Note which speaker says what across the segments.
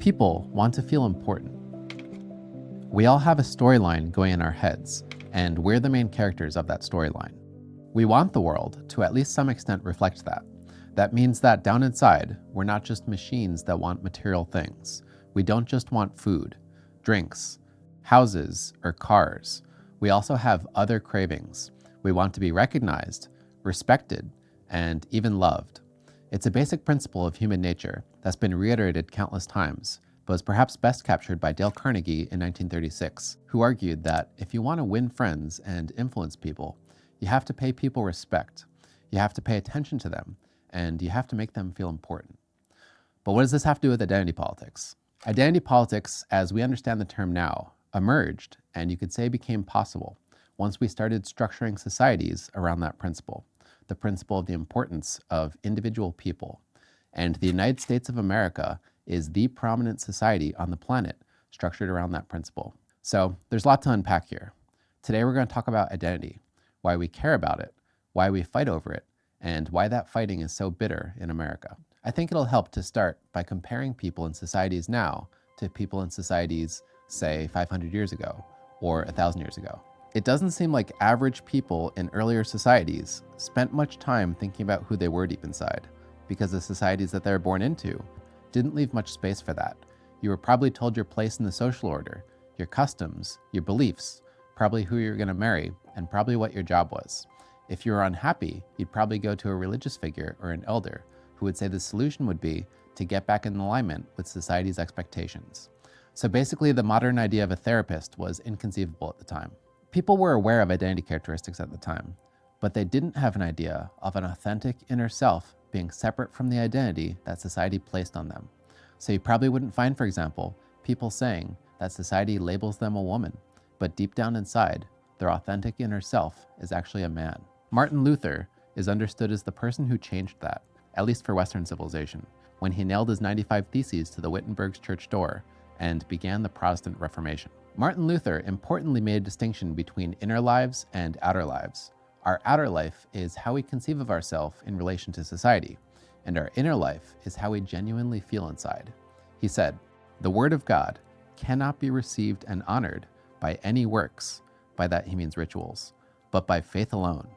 Speaker 1: People want to feel important. We all have a storyline going in our heads, and we're the main characters of that storyline. We want the world to at least some extent reflect that. That means that down inside, we're not just machines that want material things. We don't just want food, drinks, houses, or cars. We also have other cravings. We want to be recognized, respected, and even loved. It's a basic principle of human nature that's been reiterated countless times, but was perhaps best captured by Dale Carnegie in 1936, who argued that if you want to win friends and influence people, you have to pay people respect, you have to pay attention to them, and you have to make them feel important. But what does this have to do with identity politics? Identity politics, as we understand the term now, emerged, and you could say became possible, once we started structuring societies around that principle, the principle of the importance of individual people. And the United States of America is the prominent society on the planet structured around that principle. So there's a lot to unpack here. Today we're going to talk about identity, why we care about it, why we fight over it, and why that fighting is so bitter in America. I think it'll help to start by comparing people in societies now to people in societies, say, 500 years ago or 1,000 years ago. It doesn't seem like average people in earlier societies spent much time thinking about who they were deep inside, because the societies that they were born into didn't leave much space for that. You were probably told your place in the social order, your customs, your beliefs, probably who you were going to marry, and probably what your job was. If you were unhappy, you'd probably go to a religious figure or an elder who would say the solution would be to get back in alignment with society's expectations. So basically, the modern idea of a therapist was inconceivable at the time. People were aware of identity characteristics at the time, but they didn't have an idea of an authentic inner self being separate from the identity that society placed on them. So you probably wouldn't find, for example, people saying that society labels them a woman, but deep down inside, their authentic inner self is actually a man. Martin Luther is understood as the person who changed that, at least for Western civilization, when he nailed his 95 Theses to the Wittenberg's church door and began the Protestant Reformation. Martin Luther importantly made a distinction between inner lives and outer lives. Our outer life is how we conceive of ourselves in relation to society, and our inner life is how we genuinely feel inside. He said, "The word of God cannot be received and honored by any works," by that he means rituals, "but by faith alone,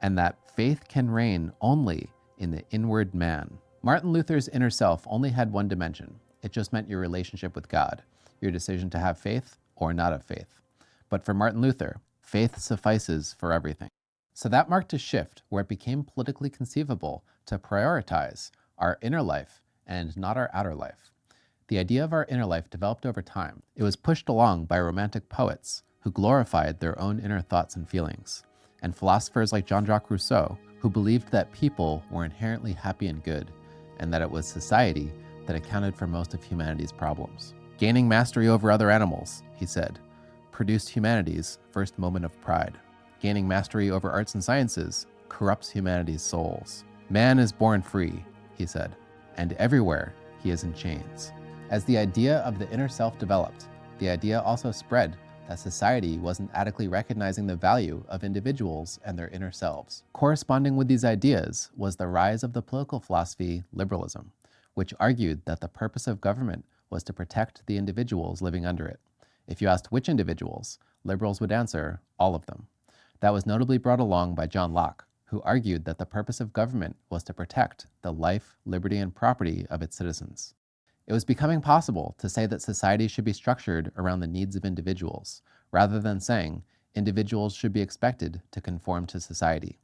Speaker 1: and that faith can reign only in the inward man." Martin Luther's inner self only had one dimension. It just meant your relationship with God, your decision to have faith or not have faith. But for Martin Luther, faith suffices for everything. So that marked a shift where it became politically conceivable to prioritize our inner life and not our outer life. The idea of our inner life developed over time. It was pushed along by romantic poets who glorified their own inner thoughts and feelings, and philosophers like Jean-Jacques Rousseau, who believed that people were inherently happy and good, and that it was society that accounted for most of humanity's problems. Gaining mastery over other animals, he said, produced humanity's first moment of pride. Gaining mastery over arts and sciences corrupts humanity's souls. Man is born free, he said, and everywhere he is in chains. As the idea of the inner self developed, the idea also spread that society wasn't adequately recognizing the value of individuals and their inner selves. Corresponding with these ideas was the rise of the political philosophy liberalism, which argued that the purpose of government was to protect the individuals living under it. If you asked which individuals, liberals would answer, all of them. That was notably brought along by John Locke, who argued that the purpose of government was to protect the life, liberty, and property of its citizens. It was becoming possible to say that society should be structured around the needs of individuals, rather than saying individuals should be expected to conform to society.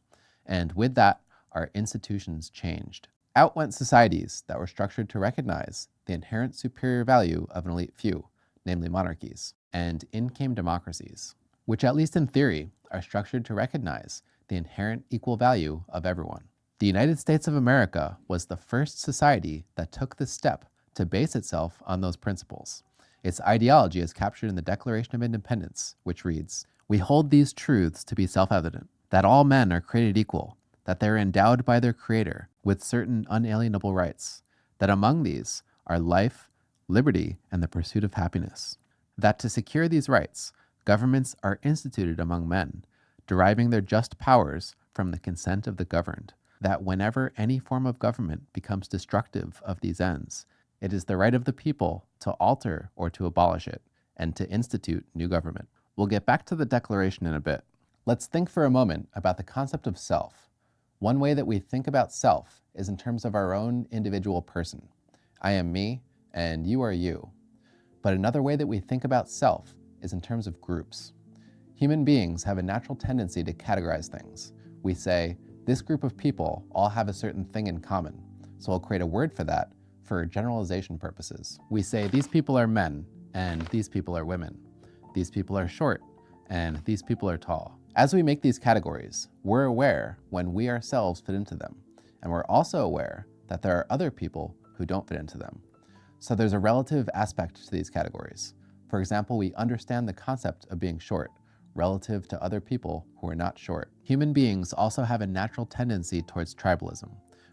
Speaker 1: And with that, our institutions changed. Out went societies that were structured to recognize the inherent superior value of an elite few, namely monarchies, and in came democracies, which at least in theory are structured to recognize the inherent equal value of everyone. The United States of America was the first society that took this step to base itself on those principles. Its ideology is captured in the Declaration of Independence, which reads, "We hold these truths to be self-evident, that all men are created equal, that they are endowed by their Creator with certain unalienable rights, that among these are life, liberty, and the pursuit of happiness. That to secure these rights, governments are instituted among men, deriving their just powers from the consent of the governed. That whenever any form of government becomes destructive of these ends, It is the right of the people to alter or to abolish it, and to institute new government. We'll get back to the Declaration in a bit. Let's think for a moment about the concept of self. One way that we think about self is in terms of our own individual person. I am me, and you are you. But another way that we think about self is in terms of groups. Human beings have a natural tendency to categorize things. We say, this group of people all have a certain thing in common, so I'll create a word for that for generalization purposes. We say these people are men, and these people are women. These people are short, and these people are tall. As we make these categories, we're aware when we ourselves fit into them, and we're also aware that there are other people who don't fit into them. So there's a relative aspect to these categories. For example, we understand the concept of being short relative to other people who are not short. Human beings also have a natural tendency towards tribalism.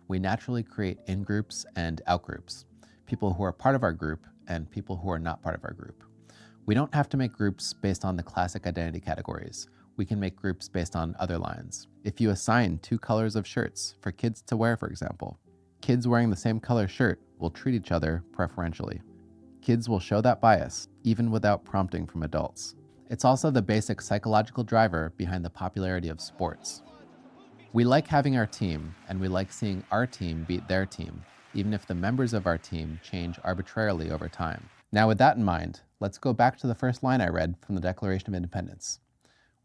Speaker 1: We naturally create in-groups and out-groups, people who are part of our group and people who are not part of our group. We don't have to make groups based on the classic identity categories. We can make groups based on other lines. If you assign 2 colors of shirts for kids to wear, for example, kids wearing the same color shirt will treat each other preferentially. Kids will show that bias, even without prompting from adults. It's also the basic psychological driver behind the popularity of sports. We like having our team, and we like seeing our team beat their team, even if the members of our team change arbitrarily over time. Now, with that in mind, let's go back to the first line I read from the Declaration of Independence.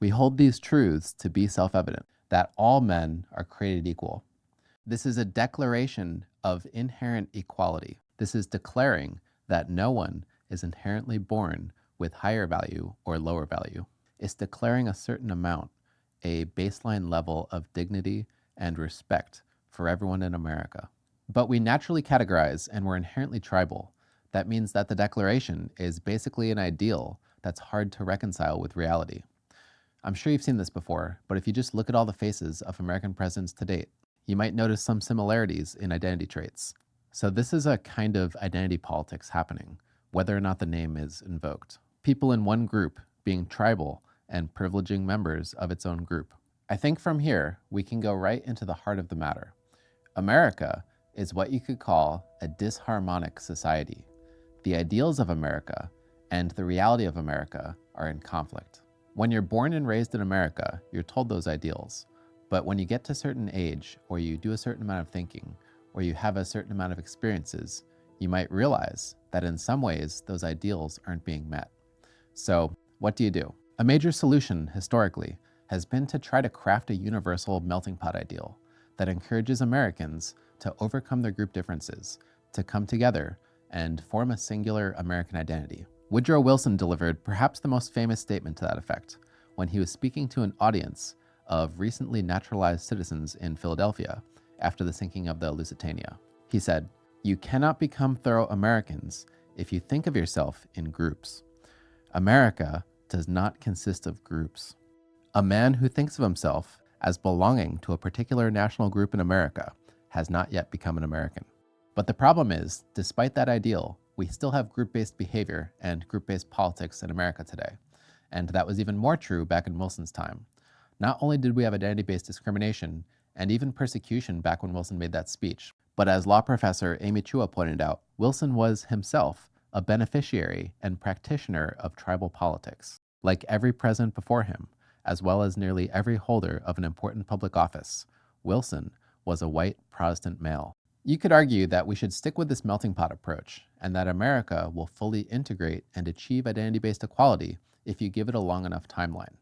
Speaker 1: We hold these truths to be self-evident, that all men are created equal. This is a declaration of inherent equality. This is declaring that no one is inherently born with higher value or lower value. It's declaring a certain amount, a baseline level of dignity and respect for everyone in America. But we naturally categorize and we're inherently tribal. That means that the Declaration is basically an ideal that's hard to reconcile with reality. I'm sure you've seen this before, but if you just look at all the faces of American presidents to date, you might notice some similarities in identity traits. So this is a kind of identity politics happening, whether or not the name is invoked. People in one group being tribal and privileging members of its own group. I think from here, we can go right into the heart of the matter. America is what you could call a disharmonic society. The ideals of America and the reality of America are in conflict. When you're born and raised in America, you're told those ideals. But when you get to a certain age, or you do a certain amount of thinking, or you have a certain amount of experiences, you might realize that in some ways, those ideals aren't being met. So what do? A major solution, historically, has been to try to craft a universal melting pot ideal that encourages Americans to overcome their group differences, to come together and form a singular American identity. Woodrow Wilson delivered perhaps the most famous statement to that effect when he was speaking to an audience of recently naturalized citizens in Philadelphia after the sinking of the Lusitania. He said, "You cannot become thorough Americans if you think of yourself in groups. America does not consist of groups. A man who thinks of himself as belonging to a particular national group in America has not yet become an American." But the problem is, despite that ideal, we still have group-based behavior and group-based politics in America today. And that was even more true back in Wilson's time. Not only did we have identity-based discrimination and even persecution back when Wilson made that speech, but as law professor Amy Chua pointed out, Wilson was himself a beneficiary and practitioner of tribal politics. Like every president before him, as well as nearly every holder of an important public office, Wilson was a white Protestant male. You could argue that we should stick with this melting pot approach, and that America will fully integrate and achieve identity-based equality if you give it a long enough timeline.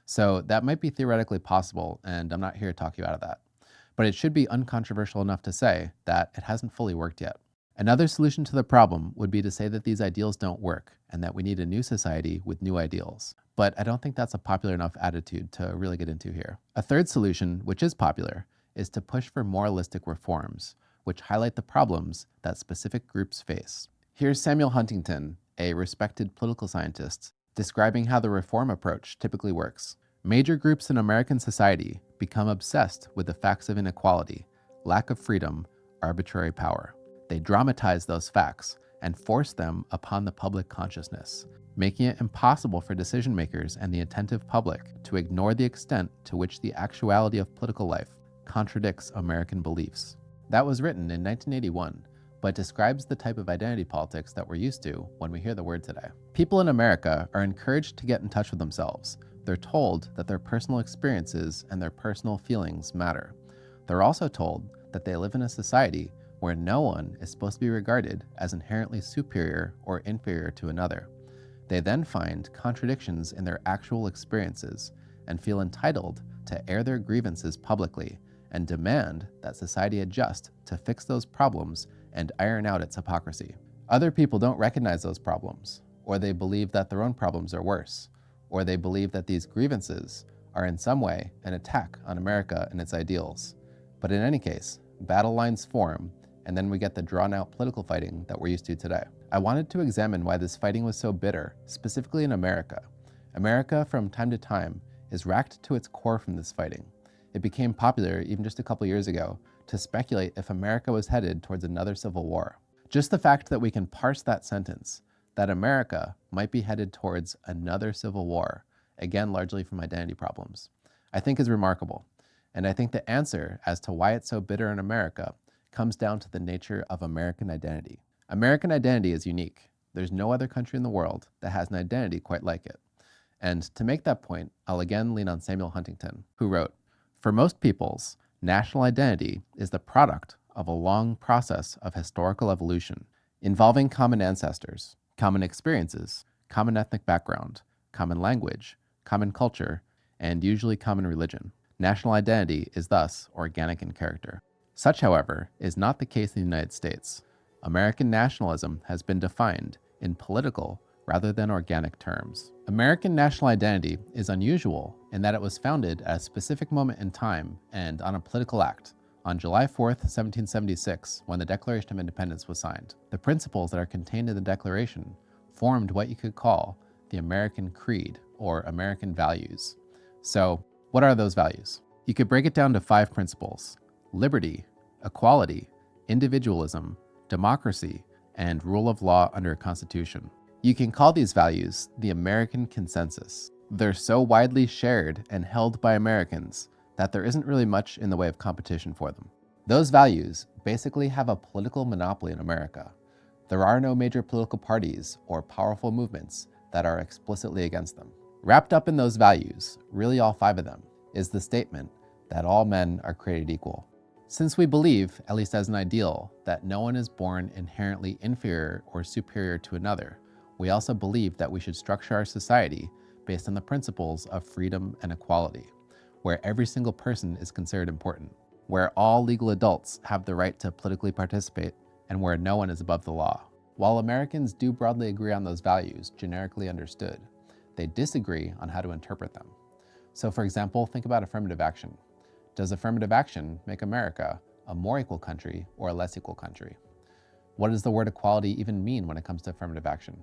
Speaker 1: So that might be theoretically possible, and I'm not here to talk you out of that. But it should be uncontroversial enough to say that it hasn't fully worked yet. Another solution to the problem would be to say that these ideals don't work, and that we need a new society with new ideals. But I don't think that's a popular enough attitude to really get into here. A third solution, which is popular, is to push for moralistic reforms, which highlight the problems that specific groups face. Here's Samuel Huntington, a respected political scientist, describing how the reform approach typically works. Major groups in American society become obsessed with the facts of inequality, lack of freedom, arbitrary power. They dramatize those facts and force them upon the public consciousness, making it impossible for decision makers and the attentive public to ignore the extent to which the actuality of political life contradicts American beliefs. That was written in 1981 but describes the type of identity politics that we're used to when we hear the word today. People in America are encouraged to get in touch with themselves. They're told that their personal experiences and their personal feelings matter. They're also told that they live in a society where no one is supposed to be regarded as inherently superior or inferior to another. They then find contradictions in their actual experiences and feel entitled to air their grievances publicly and demand that society adjust to fix those problems and iron out its hypocrisy. Other people don't recognize those problems, or they believe that their own problems are worse, or they believe that these grievances are in some way an attack on America and its ideals. But in any case, battle lines form, and then we get the drawn-out political fighting that we're used to today. I wanted to examine why this fighting was so bitter, specifically in America. America, from time to time, is racked to its core from this fighting. It became popular, even just a couple years ago, to speculate if America was headed towards another civil war. Just the fact that we can parse that sentence, that America might be headed towards another civil war, again largely from identity problems, I think is remarkable. And I think the answer as to why it's so bitter in America comes down to the nature of American identity. American identity is unique. There's no other country in the world that has an identity quite like it. And to make that point, I'll again lean on Samuel Huntington, who wrote, "For most peoples, national identity is the product of a long process of historical evolution, involving common ancestors, common experiences, common ethnic background, common language, common culture, and usually common religion. National identity is thus organic in character." Such, however, is not the case in the United States. American nationalism has been defined in political rather than organic terms. American national identity is unusual in that it was founded at a specific moment in time and on a political act, on July 4th, 1776, when the Declaration of Independence was signed. The principles that are contained in the Declaration formed what you could call the American Creed, or American values. So, what are those values? You could break it down to 5 principles: liberty, equality, individualism, democracy, and rule of law under a constitution. You can call these values the American consensus. They're so widely shared and held by Americans that there isn't really much in the way of competition for them. Those values basically have a political monopoly in America. There are no major political parties or powerful movements that are explicitly against them. Wrapped up in those values, really all 5 of them, is the statement that all men are created equal. Since we believe, at least as an ideal, that no one is born inherently inferior or superior to another, we also believe that we should structure our society based on the principles of freedom and equality, where every single person is considered important, where all legal adults have the right to politically participate, and where no one is above the law. While Americans do broadly agree on those values, generically understood, they disagree on how to interpret them. So for example, think about affirmative action. Does affirmative action make America a more equal country or a less equal country? What does the word equality even mean when it comes to affirmative action?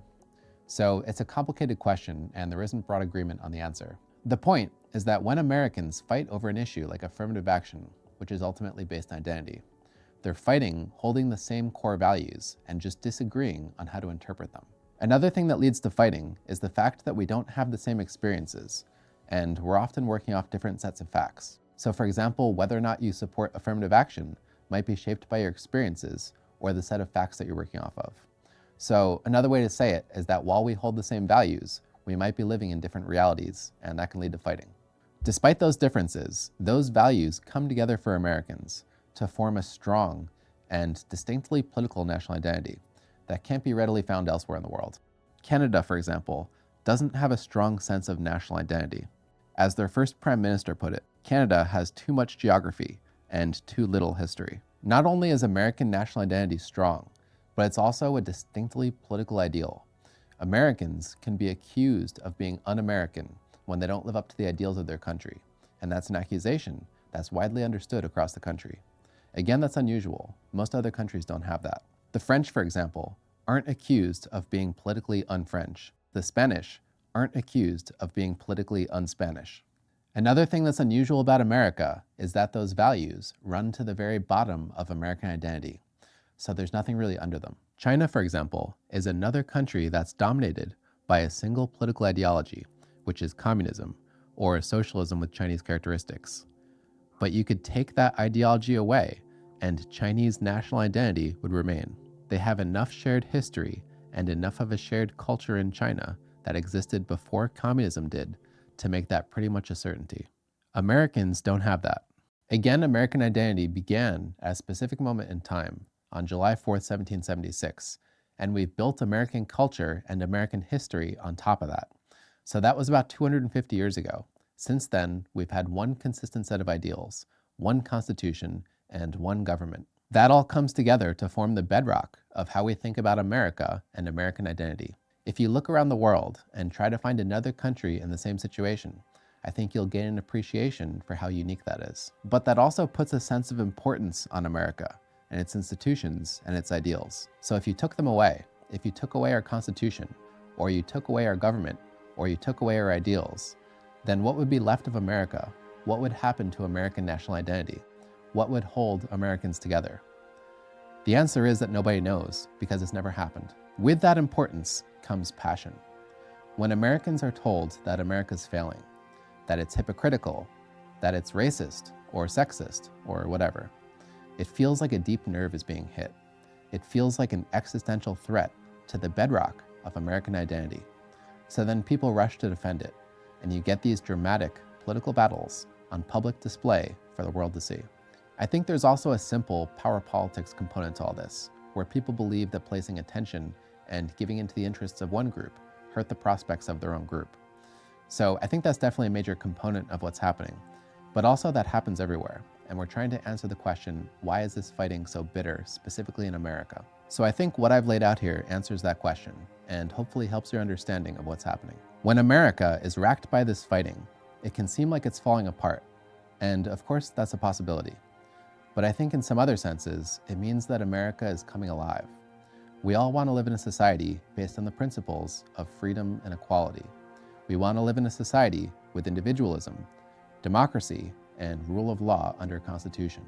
Speaker 1: So it's a complicated question, and there isn't broad agreement on the answer. The point is that when Americans fight over an issue like affirmative action, which is ultimately based on identity, they're fighting holding the same core values and just disagreeing on how to interpret them. Another thing that leads to fighting is the fact that we don't have the same experiences, and we're often working off different sets of facts. So for example, whether or not you support affirmative action might be shaped by your experiences or the set of facts that you're working off of. So another way to say it is that while we hold the same values, we might be living in different realities, and that can lead to fighting. Despite those differences, those values come together for Americans to form a strong and distinctly political national identity that can't be readily found elsewhere in the world. Canada, for example, doesn't have a strong sense of national identity. As their first prime minister put it, Canada has too much geography and too little history. Not only is American national identity strong, but it's also a distinctly political ideal. Americans can be accused of being un-American when they don't live up to the ideals of their country, and that's an accusation that's widely understood across the country. Again, that's unusual. Most other countries don't have that. The French, for example, aren't accused of being politically un-French. The Spanish aren't accused of being politically un-Spanish. Another thing that's unusual about America is that those values run to the very bottom of American identity, so there's nothing really under them. China, for example, is another country that's dominated by a single political ideology, which is communism, or socialism with Chinese characteristics. But you could take that ideology away, and Chinese national identity would remain. They have enough shared history and enough of a shared culture in China that existed before communism did to make that pretty much a certainty. Americans don't have that. Again, American identity began at a specific moment in time on July 4th, 1776, and we've built American culture and American history on top of that. So that was about 250 years ago. Since then, we've had one consistent set of ideals, one constitution, and one government. That all comes together to form the bedrock of how we think about America and American identity. If you look around the world and try to find another country in the same situation, I think you'll gain an appreciation for how unique that is. But that also puts a sense of importance on America and its institutions and its ideals. So if you took them away, if you took away our Constitution, or you took away our government, or you took away our ideals, then what would be left of America? What would happen to American national identity? What would hold Americans together? The answer is that nobody knows, because it's never happened. With that importance comes passion. When Americans are told that America's failing, that it's hypocritical, that it's racist or sexist or whatever, it feels like a deep nerve is being hit. It feels like an existential threat to the bedrock of American identity. So then people rush to defend it, and you get these dramatic political battles on public display for the world to see. I think there's also a simple power politics component to all this, where people believe that placing attention and giving into the interests of one group hurt the prospects of their own group. So I think that's definitely a major component of what's happening, but also that happens everywhere. And we're trying to answer the question, why is this fighting so bitter, specifically in America? So I think what I've laid out here answers that question and hopefully helps your understanding of what's happening. When America is racked by this fighting, it can seem like it's falling apart. And of course, that's a possibility. But I think in some other senses, it means that America is coming alive. We all want to live in a society based on the principles of freedom and equality. We want to live in a society with individualism, democracy, and rule of law under a constitution.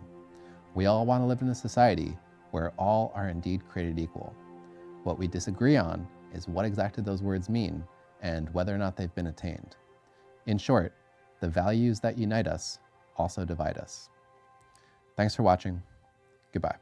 Speaker 1: We all want to live in a society where all are indeed created equal. What we disagree on is what exactly those words mean and whether or not they've been attained. In short, the values that unite us also divide us. Thanks for watching. Goodbye.